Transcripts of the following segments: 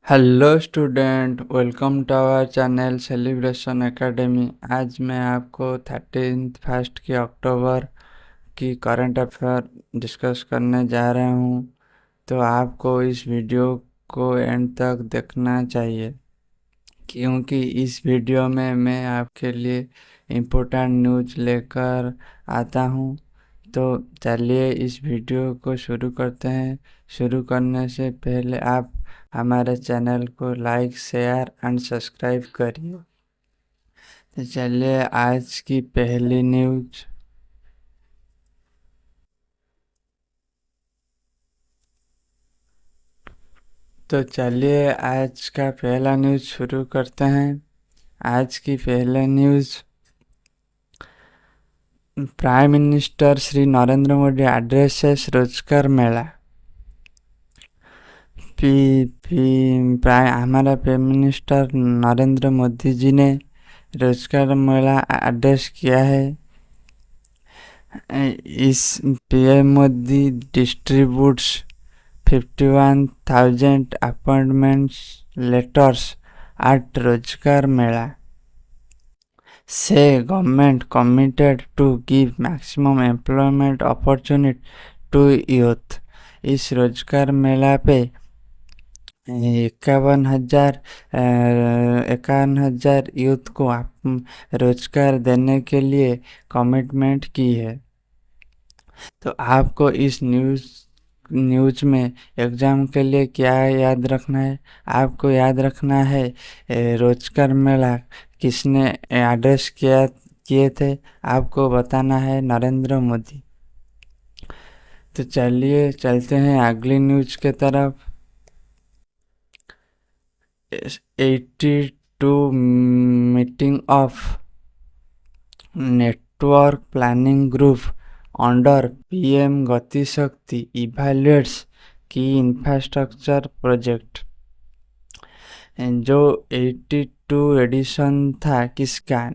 Hello student, welcome to our channel Celebration Academy. आज मैं आपको 1 की अक्टूबर की करंट अफेयर डिस्कस करने जा रहा हूँ। तो आपको इस वीडियो को एंड तक देखना चाहिए, क्योंकि इस वीडियो में मैं आपके लिए इम्पोर्टेंट न्यूज़ लेकर आता हूँ। तो चलिए इस वीडियो को शुरू करते हैं। शुरू करने से पहले आप हमारे चैनल को लाइक, शेयर एंड सब्सक्राइब करिए। तो चलिए आज की पहली न्यूज़। तो चलिए आज का पहला न्यूज़ शुरू करते हैं। आज की पहला news, prime minister Shri Narendra Modi addresses रोजगार मेला। हमारा प्राइम मिनिस्टर नरेंद्र मोदी जी ने रोजगार मेला एड्रेस किया है। इस PM Modi distributes 51,000 appointments letters at रोजगार मेला। से government committed to give maximum employment opportunity to youth. इस रोजगार मेला पे 51,000 यूथ को रोजगार देने के लिए कमिटमेंट की है। तो आपको इस न्यूज़ में एग्ज़ाम के लिए क्या याद रखना है? आपको याद रखना है रोजगार मेला किसने एड्रेस किए थे। आपको बताना है नरेंद्र मोदी। तो चलिए चलते हैं अगली न्यूज़ के तरफ। 82 meeting of network planning group under PM गति शक्ति इवैल्यूएट्स की इंफ्रास्ट्रक्चर प्रोजेक्ट। जो 82 एडिशन था किसका?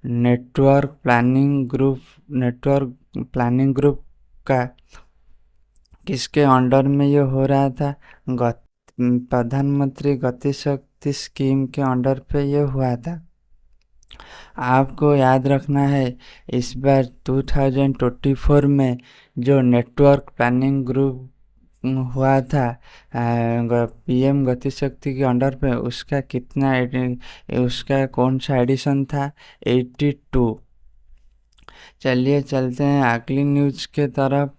नेटवर्क प्लानिंग ग्रुप का किसके अंडर में ये हो रहा था? प्रधानमंत्री गति शक्ति स्कीम के अंडर पे ये हुआ था। आपको याद रखना है इस बार 2024 में जो नेटवर्क प्लानिंग ग्रुप हुआ था पीएम गति शक्ति के अंडर पे, उसका कौन सा एडिशन था? 82। चलिए चलते हैं अगली न्यूज़ के तरफ।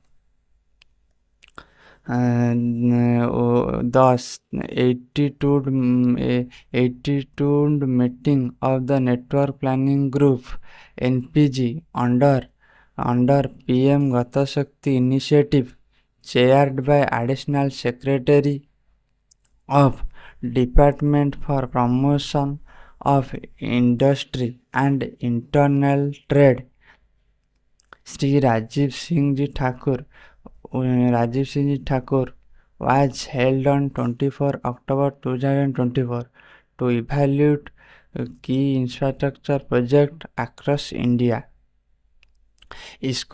82 meeting of the network planning group NPG under PM गति शक्ति initiative chaired by Additional Secretary of Department for Promotion of Industry and Internal Trade Sri Rajiv Singh Ji Thakur was held on 24 October 2024 to evaluate key infrastructure project across India. इस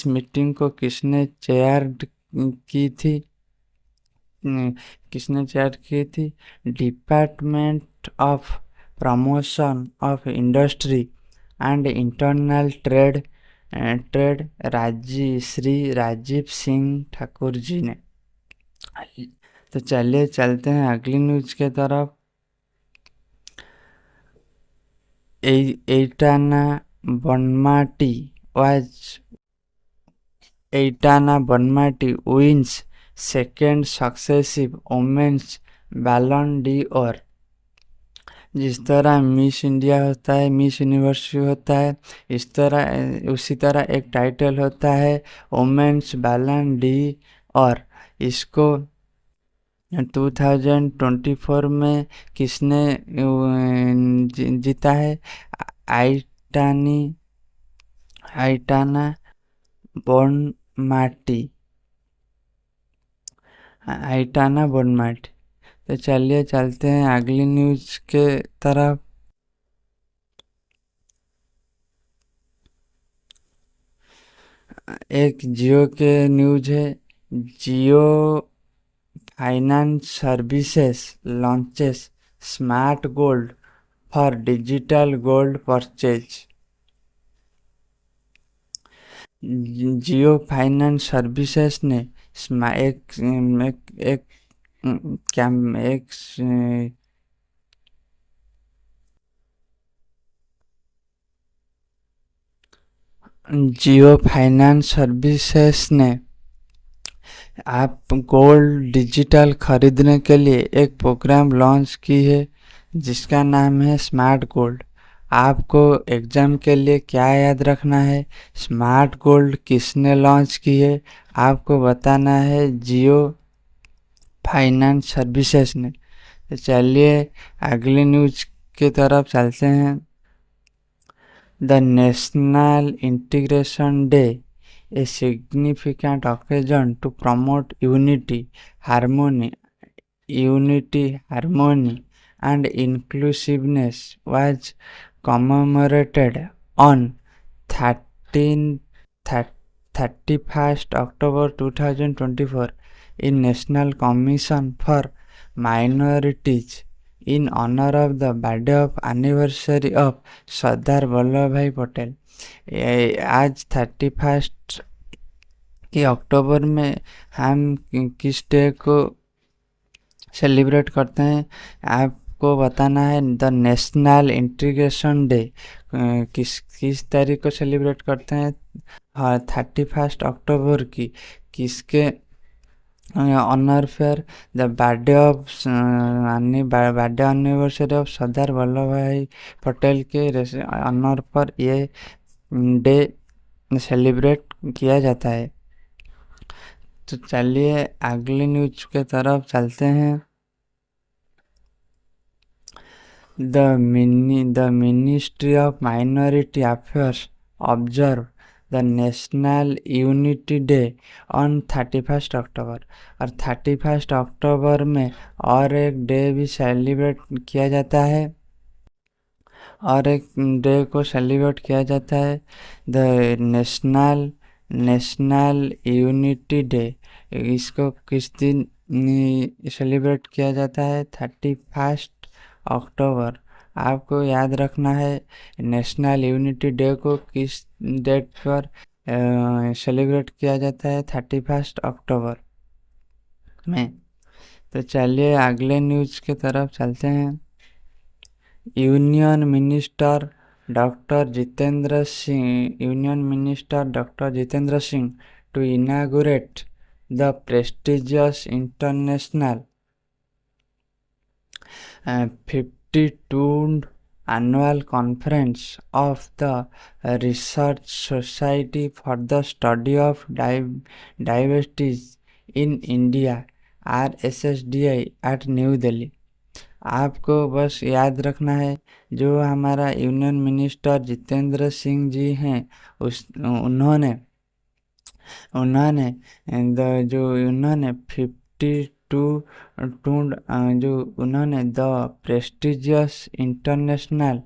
meeting को किसने chair की थी? Department of promotion of industry and internal trade Shri Rajiv Singh Thakur ji ने। तो चलिए चलते हैं अगली न्यूज़ के तरफ। एटाना बनमाटी wins second successive women's Ballon d'Or। जिस तरह मिस इंडिया होता है, मिस यूनिवर्स होता है, उसी तरह एक टाइटल होता है वुमेन्स बैलन डी। और इसको 2024 में किसने जीता है? आइटाना बोनमाटी। तो चलिए चलते हैं अगली न्यूज़ के तरफ। एक जियो के न्यूज़ है। Jio finance services launches smart gold for digital gold purchase. Jio finance services ने एक क्या एक जियो फाइनेंस सर्विसेज ने आप गोल्ड डिजिटल खरीदने के लिए एक प्रोग्राम लॉन्च की है जिसका नाम है स्मार्ट गोल्ड। आपको एग्ज़ाम के लिए क्या याद रखना है, स्मार्ट गोल्ड किसने लॉन्च की है, आपको बताना है जियो फाइनेंस सर्विसेज ने। तो चलिए अगली न्यूज की तरफ चलते हैं। The national integration day, a significant occasion to promote unity, harmony and inclusiveness, was commemorated on 13 31st October 2024 in National Commission for Minorities in honor of the birthday of anniversary of सरदार वल्लभ भाई पटेल। आज 31 की अक्टूबर में हम किस day को celebrate करते हैं, आपको बताना है। द नेशनल इंटीग्रेशन डे किस तारीख को सेलिब्रेट करते हैं, हाँ 31 अक्टूबर की। किसके ऑनर फेयर, the birthday anniversary of Sardar Vallabh Bhai Patel के ऑनर पर ये डे सेलिब्रेट किया जाता है। तो चलिए अगली न्यूज के तरफ चलते हैं। The ministry of minority affairs observe the national unity day on 31 अक्टूबर। और 31 अक्टूबर में और एक डे भी सेलिब्रेट किया जाता है, और एक डे को सेलिब्रेट किया जाता है, द नेशनल यूनिटी डे। इसको किस दिन सेलिब्रेट किया जाता है, 31 अक्टूबर। आपको याद रखना है नेशनल यूनिटी डे को किस डेट पर सेलिब्रेट किया जाता है, 31 अक्टूबर में। तो चलिए अगले न्यूज की तरफ चलते हैं। Union minister doctor Jitendra Singh to inaugurate the prestigious international 52nd annual conference of the Research Society for the Study of Diabetes in India RSSDI at New Delhi। आपको बस याद रखना है, जो हमारा यूनियन मिनिस्टर जितेंद्र सिंह जी हैं उन्होंने 52 the prestigious international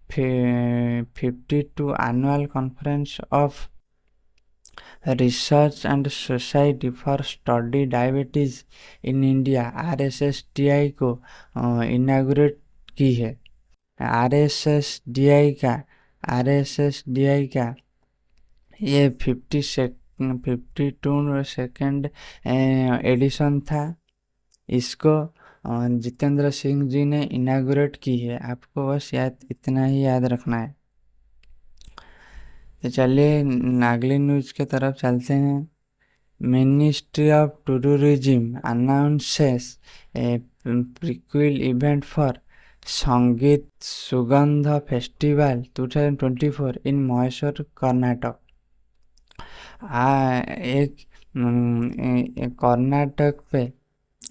52 annual conference of research and society for study diabetes in India RSSDI को इनाग्रेट की है। RSSDI का ये 52 एडिशन था। इसको जितेंद्र सिंह जी ने इनाग्रेट की है। आपको बस इतना ही याद रखना है। तो चलिए अगली न्यूज की तरफ चलते हैं। Ministry of tourism announces A prequel event for संगीत सुगंध फेस्टिवल 2024 इन मैसूर कर्नाटक। एक कर्नाटक पे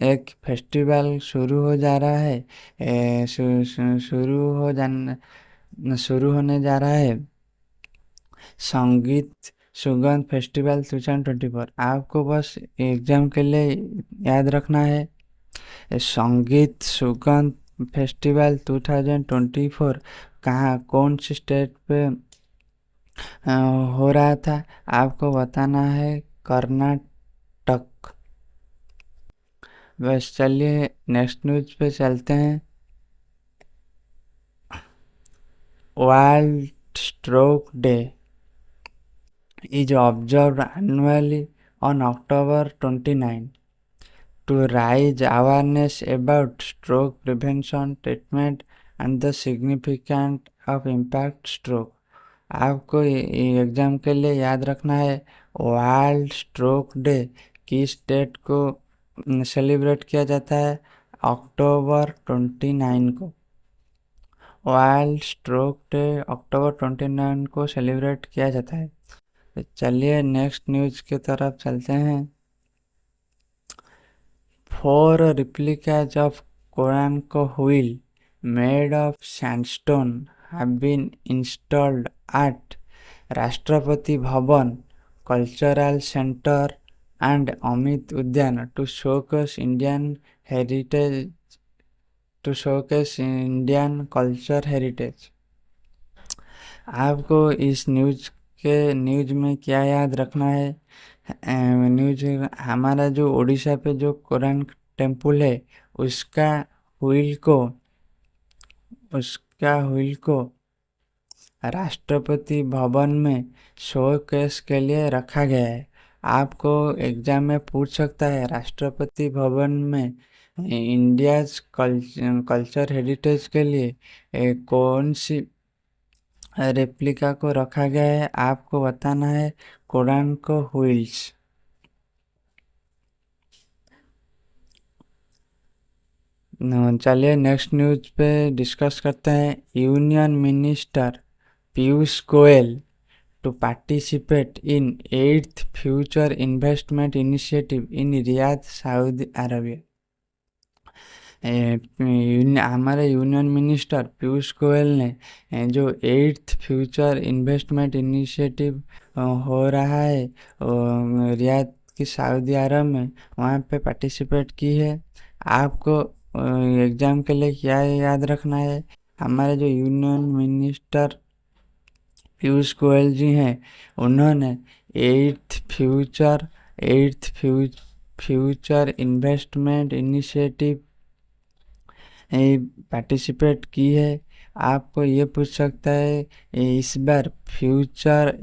एक फेस्टिवल शुरू हो जा रहा है, शुरू होने जा रहा है, संगीत सुगंध फेस्टिवल 2024। आपको बस एग्जाम के लिए याद रखना है, संगीत सुगंध फेस्टिवल 2024 कहाँ कौन सी स्टेट पे हो रहा था, आपको बताना है कर्नाटक। बस चलिए नेक्स्ट न्यूज पे चलते हैं। World stroke day is observed annually on October 29 to raise awareness about stroke prevention, treatment and the significance of impact stroke। आपको एग्जाम के लिए याद रखना है वर्ल्ड स्ट्रोक डे किस डेट को सेलिब्रेट किया जाता है, अक्टूबर 29 को। वर्ल्ड स्ट्रोक डे अक्टूबर 29 को सेलिब्रेट किया जाता है। तो चलिए नेक्स्ट न्यूज की तरफ चलते हैं। 4 replicas of Koranko wheel made of sandstone have been installed at Rashtrapati Bhavan, Cultural Center and Amit Udyan to showcase Indian culture heritage। आपको इस न्यूज में क्या याद रखना है, न्यूज हमारा जो उड़ीसा पे जो कोरान टेम्पल है उसका व्हील को राष्ट्रपति भवन में शो केस के लिए रखा गया है। आपको एग्जाम में पूछ सकता है राष्ट्रपति भवन में इंडिया कल्चर हेरिटेज के लिए कौन सी रेप्लिका को रखा गया है। आपको बताना है कुरान को व्हील्स। चलिए नेक्स्ट न्यूज पे डिस्कस करते हैं। Union minister Piyush Goyal to participate in 8th future investment initiative in Riyadh, Saudi Arabia. हमारे यूनियन मिनिस्टर पीयूष गोयल ने जो 8th फ्यूचर इन्वेस्टमेंट इनिशिएटिव हो रहा है रियाद की सऊदी अरब में, वहाँ पे पार्टिसिपेट की है। आपको एग्जाम के लिए क्या याद रखना है, हमारे जो यूनियन मिनिस्टर पीयूष गोयल जी हैं उन्होंने 8th future investment initiative participate की है। आपको ये पूछ सकता है इस बार फ्यूचर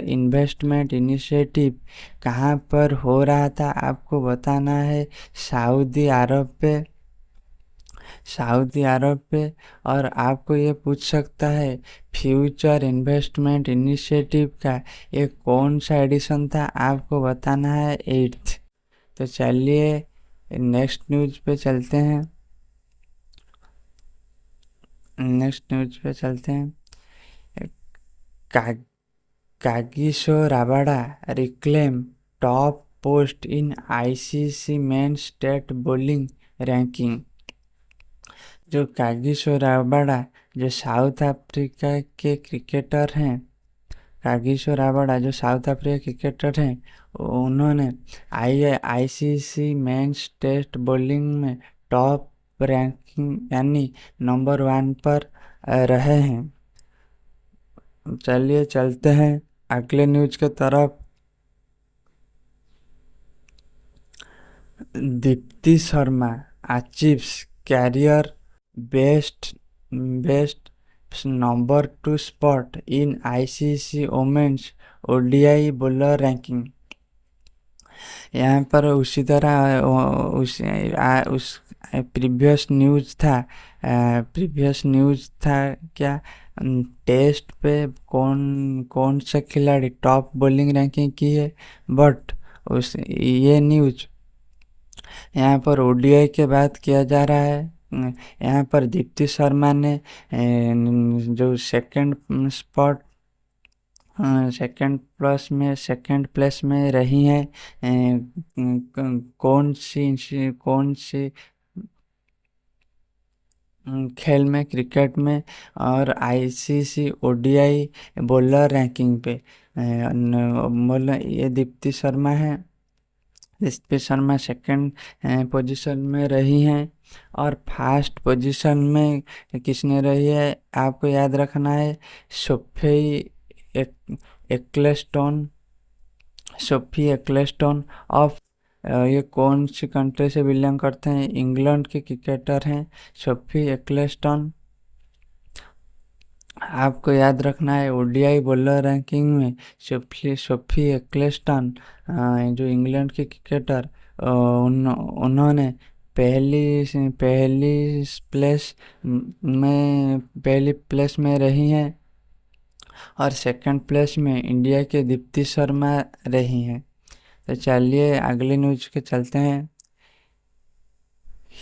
इन्वेस्टमेंट इनिशिएटिव कहाँ पर हो रहा था। आपको बताना है सऊदी अरब पे। और आपको ये पूछ सकता है फ्यूचर इन्वेस्टमेंट इनिशिएटिव का ये कौन सा एडिशन था। आपको बताना है 8th। तो चलिए नेक्स्ट न्यूज पे चलते हैं। Kagiso Rabada reclaim top post इन ICC main state bowling ranking. जो कागिसो राबाडा जो साउथ अफ्रीका के क्रिकेटर हैं, उन्होंने आईसीसी मेंस टेस्ट बॉलिंग में टॉप रैंकिंग यानी नंबर 1 पर रहे हैं। चलिए चलते हैं अगले न्यूज के तरफ। Deepti Sharma achieves career best number 2 spot in ICC women's ODI bowler ranking. यहाँ पर उसी तरह उस प्रीवियस न्यूज़ था क्या, टेस्ट पे कौन सा खिलाड़ी टॉप बॉलिंग रैंकिंग की है, बट ये न्यूज़ यहाँ पर ओडीआई के बात किया जा रहा है। यहाँ पर दीप्ति शर्मा ने जो सेकंड प्लेस में रही हैं कौन सी खेल में, क्रिकेट में और आईसीसी ओडीआई बॉलर रैंकिंग पे ये दीप्ति शर्मा सेकंड पोजीशन में रही हैं। और फर्स्ट पोजीशन में किसने रही है, आपको याद रखना है सोफी एक्लेस्टोन ऑफ ये कौन सी कंट्री से बिलोंग करते हैं? इंग्लैंड के क्रिकेटर हैं सोफी एक्लेस्टन। आपको याद रखना है ओडीआई बॉलर रैंकिंग में सोफी एक्लेस्टन, जो इंग्लैंड के क्रिकेटर, उन्होंने पहली पहली प्लेस पहली प्लेस में रही हैं और सेकंड प्लेस में इंडिया के दीप्ति शर्मा रही हैं। तो चलिए अगली न्यूज के चलते हैं।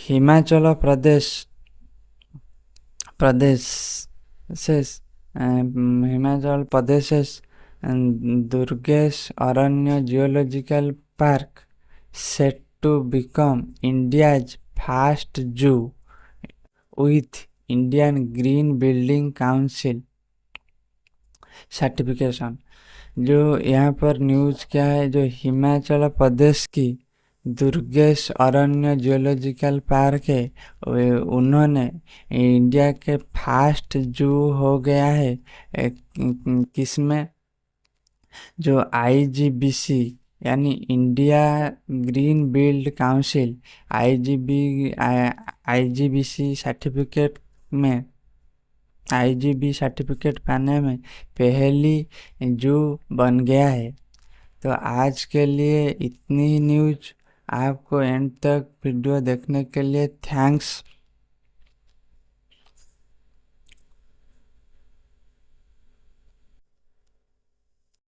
हिमाचल प्रदेश प्रदेश से Himachal Pradesh Durgesh Aranya geological park set to become India's first zoo with Indian Green Building Council certification. जो यहाँ पर न्यूज़ क्या है, जो हिमाचल प्रदेश की दुर्गेश अरण्य जियोलॉजिकल पार्क है, उन्होंने इंडिया के फर्स्ट जू हो गया है। किसमें? जो आईजीबीसी यानी India green build council IGBC certificate में आईजीबी सर्टिफिकेट पाने में पहली जू बन गया है। तो आज के लिए इतनी ही न्यूज। आपको एंड तक वीडियो देखने के लिए थैंक्स।